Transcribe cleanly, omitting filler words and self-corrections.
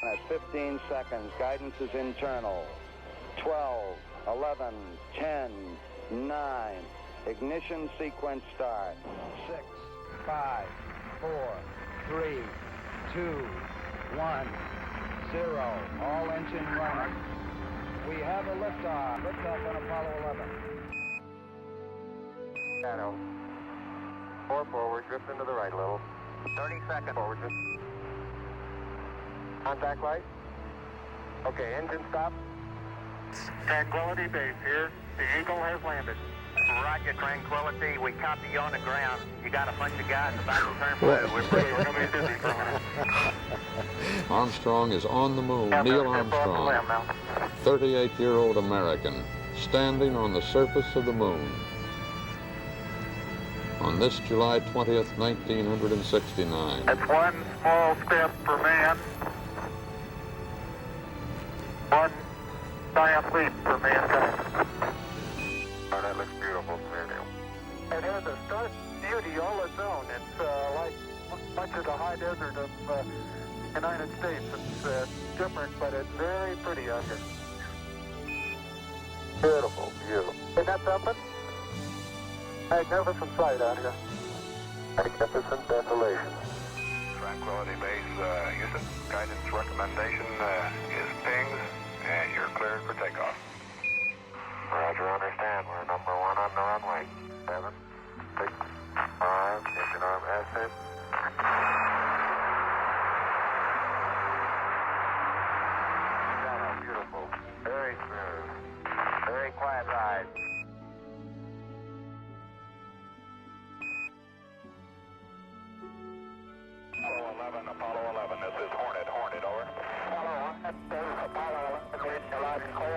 At 15 seconds, guidance is internal. 12, 11, 10, 9. Ignition sequence start. 6, 5, 4, 3, 2, 1, 0. All engine running. We have a liftoff. Liftoff on Apollo 11. Shadow. 4 forward, drift into the right a little. 30 seconds forward, drift. Contact light. Okay, engine stop. Tranquility Base here. The Eagle has landed. Roger, Tranquility. We copy you on the ground. You got a bunch of guys about to turn blue. We're going to be busy for a minute. Armstrong is on the moon. Neil Armstrong, 38-year-old American, standing on the surface of the moon. On this July 20th, 1969. That's one small step for man, one giant leap for mankind. Oh, that looks beautiful, Neil. It has a stark beauty all its own. It's like much of the high desert of the United States. It's different, but it's very pretty out here. Beautiful view. Isn't that something? Magnificent sight out here. Magnificent desolation. Tranquility Base, Houston, guidance recommendation is pings, and you're cleared for takeoff. Roger, understand. We're number 1 on the runway. 7, 6, 5, engine arm ascent. Beautiful. Very smooth. Very quiet ride. Apollo 11, this is Hornet, over. Apollo 11, this is Apollo 11, loud and clear.